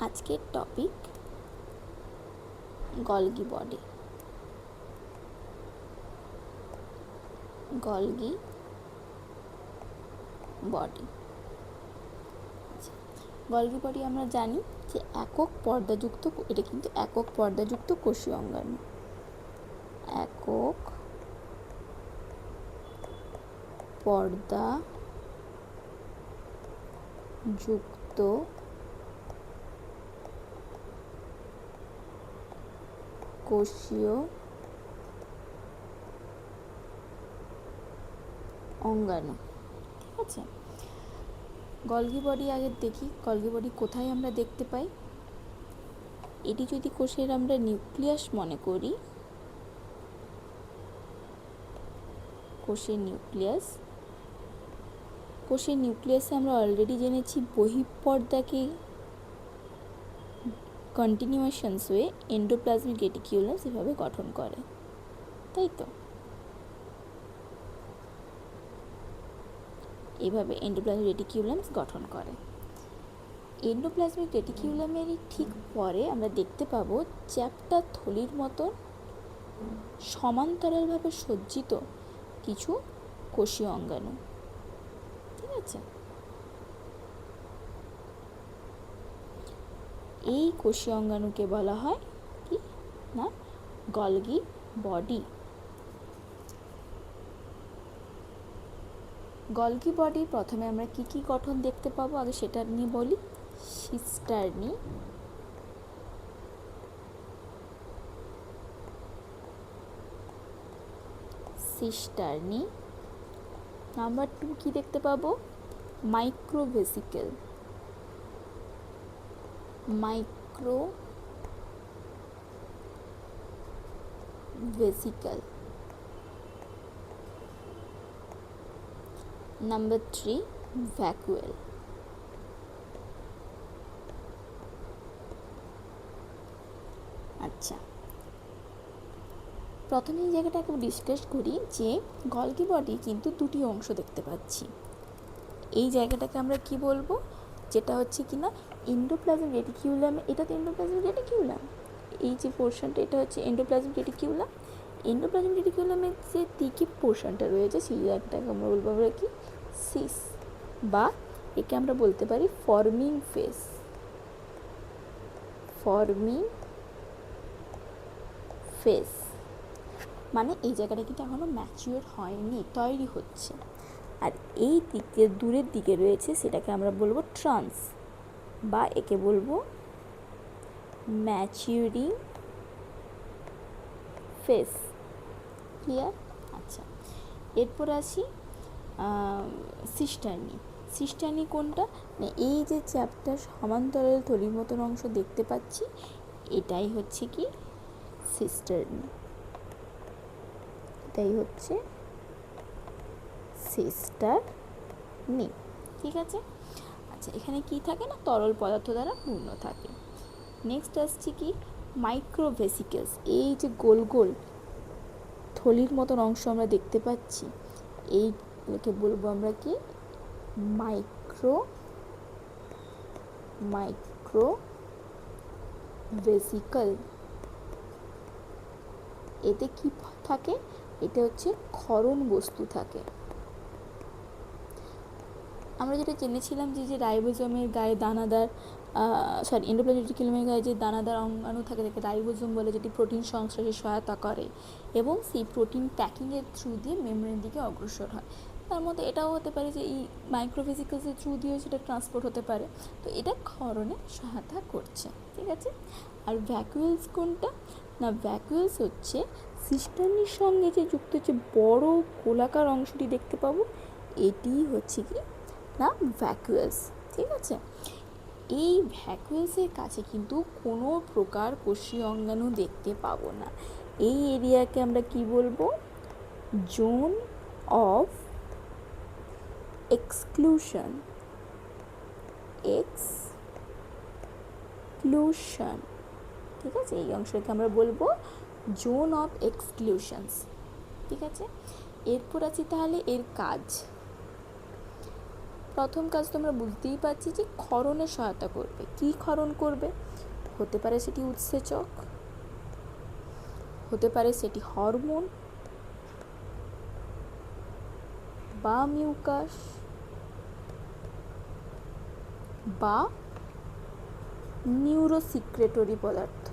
আজকের topic Golgi body. Golgi body Golgi body আমরা জানি যে একক পর্দাযুক্ত, এটা কিন্তু একক পর্দাযুক্ত কোষীয় অঙ্গাণু। একক পর্দাযুক্ত কোষীয় অঙ্গাণু। ঠিক আছে, গলগি বডি আগে দেখি। গলগি বডি কোথায় আমরা দেখতে পাই? এটি যদি কোষের আমরা নিউক্লিয়াস মনে করি, কোষের নিউক্লিয়াসে আমরা অলরেডি জেনেছি বহিঃপর্দাকে কন্টিনিউয়েশনস হয়ে এন্ডোপ্লাজমিক রেটিকিউলামস এভাবে গঠন করে, তাই তো? এভাবে এন্ডোপ্লাজমিক রেটিকিউলামস গঠন করে। এন্ডোপ্লাজমিক রেটিকিউলামেরই ঠিক পরে আমরা দেখতে পাবো চ্যাপ্টা থলির মতো সমান্তরালভাবে সজ্জিত কিছু কোষীয় অঙ্গাণু। ঠিক আছে, এই কোষীয় অঙ্গাণুকে বলা হয় কি না গলগি বডি। গলগি বডি প্রথমে আমরা কি কি গঠন দেখতে পাবো আগে সেটা নিয়ে বলি। সিস্টার্নি। নাম্বার 2 কি দেখতে পাবো? মাইক্রোভেসিকেল। নাম্বার 3 ভ্যাকুয়েল। আচ্ছা, প্রথমে এই জায়গাটাকে ডিসকাস করি যে গলগি বডি কিন্তু দুটি অংশ দেখতে পাচ্ছি। এই জায়গাটাকে আমরা কি বলবো? যেটা হচ্ছে কি না এন্ডোপ্লাজমিক রেটিকিউলাম। এটা তো এন্ডোপ্লাজমিক রেটিকিউলাম, এই যে পোর্শনটা এটা হচ্ছে এন্ডোপ্লাজমিক রেটিকিউলাম। এন্ডোপ্লাজমিক রেটিকিউলামের যে দিকে পোর্শনটা রয়েছে সেই জায়গাটাকে আমরা বলবো আমরা কি সিস, বা একে আমরা বলতে পারি ফর্মিং ফেস। মানে এই জায়গাটা কিন্তু এখনো ম্যাচিওর হয়নি, তৈরি হচ্ছে। আর এই দিকে দূরের দিকে রয়েছে সেটাকে আমরা বলবো ট্রান্স, বা একে বলবো ম্যাচিউরিং ফেস। ক্লিয়ার? আচ্ছা, এরপর আসি সিস্টার্নি কোনটা? এই যে চ্যাপ্টার সমান্তরাল থলির মতন অংশ দেখতে পাচ্ছি এটাই হচ্ছে কি সিস্টার্নি। ঠিক আছে। আচ্ছা, এখানে কি থাকে না তরল পদার্থ দ্বারা পূর্ণ থাকে। নেক্সট আসছে কি মাইক্রোভেসিকেলস। এই যে গোল গোল থলির মতন অংশ আমরা দেখতে পাচ্ছি এইটাকে বলবো আমরা কি মাইক্রোভেসিকেল। এতে কি থাকে? এটা হচ্ছে ক্ষরণ বস্তু থাকে। আমরা যেটা জেনেছিলাম যে রাইবোজোমের গায়ে দানাদার এন্ডোপ্লাজমিক রেটিকিউলামের গায়ে যে দানাদার অঙ্গাণু থাকে তাকে রাইবোজোম বলে, যেটি প্রোটিন সংশ্লেষে সহায়তা করে এবং সেই প্রোটিন প্যাকিংয়ের থ্রু দিয়ে মেমব্রেন দিকে অগ্রসর হয়। তার মধ্যে এটাও হতে পারে যে এই মাইক্রোভেসিকেলসের থ্রু দিয়েও সেটা ট্রান্সপোর্ট হতে পারে। তো এটা ক্ষরণে সহায়তা করছে। ঠিক আছে। আর ভ্যাকুয়েলস কোনটা? না ভ্যাকুয়েলস হচ্ছে সিস্টার্নির সঙ্গে যে যুক্ত যে বড় গোলাকার অংশটি দেখতে পাবো এটি হচ্ছে কি না ভ্যাকুয়েলস। ঠিক আছে, এই ভ্যাকুয়েলসের কাছে কিন্তু কোনো প্রকার কোষীয় অঙ্গাণু দেখতে পাবো না। এই এরিয়াকে আমরা কি বলবো? Zone of exclusion. ঠিক আছে, এই অংশকে আমরা বলবো জোন অফ এক্সক্লুশনস। ঠিক আছে, এরপর আছে তাহলে এর কাজ। প্রথম কাজ তোমরা বুঝতেই পারছি যে ক্ষরণে সহায়তা করবে। কি ক্ষরণ করবে? হতে পারে সেটি উৎসেচক, হতে পারে সেটি হরমোন বা মিউকাস বা নিউরোসিক্রেটরি পদার্থ,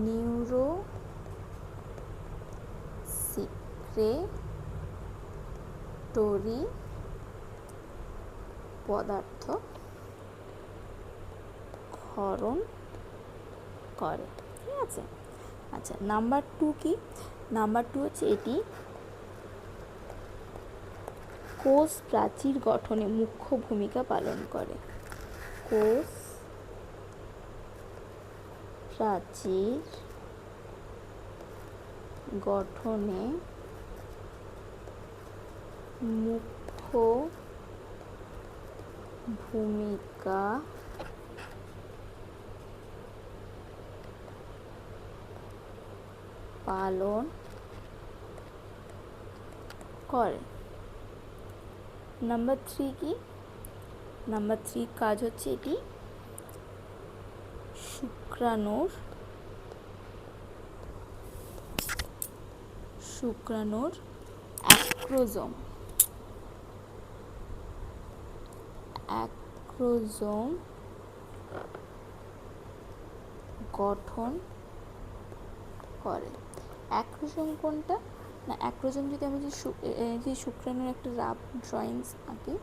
নিউরোসিক্রেটরি পদার্থ ক্ষরণ করে। ঠিক আছে। আচ্ছা, নাম্বার 2 কি? নাম্বার 2 হচ্ছে এটি কোষ প্রাচীর গঠনে মুখ্য ভূমিকা পালন করে। কোষ প্রাচীর গঠনে মুখ্য ভূমিকা পালন করে। নাম্বার 3 কি? নাম্বার 3 কাজ হচ্ছে এটি শুক্রাণুর অ্যাক্রোজোম গঠন করে। অ্যাক্রোজোম কোনটা? না, অ্যাক্রোজোম যদি আমি যে শুক্রাণুর একটা রাফ ড্রয়িংস আঁকি,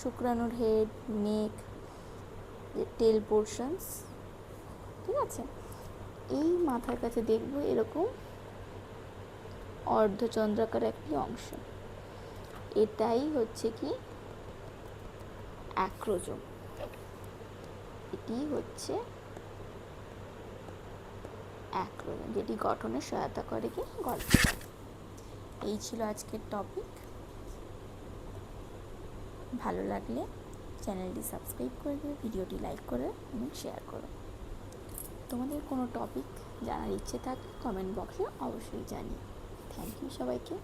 শুক্রাণুর হেড, নেক, টেল পোর্শনস, ঠিক আছে, এই মাথার কাছে দেখবো এরকম অর্ধচন্দ্রাকার একটি অংশ, এটাই হচ্ছে কি অ্যাক্রোজোম। এটি হচ্ছে অ্যাক্রোজোম, যেটি গঠনে সহায়তা করে কি গল্প। এই ছিল আজকের টপিক। ভালো লাগলে চ্যানেলটি সাবস্ক্রাইব করে দেবে, ভিডিওটি লাইক করে এবং শেয়ার করো। তোমাদের কোনো টপিক জানার ইচ্ছে থাকলে কমেন্ট বক্সে অবশ্যই জানিও। থ্যাংক ইউ সবাইকে।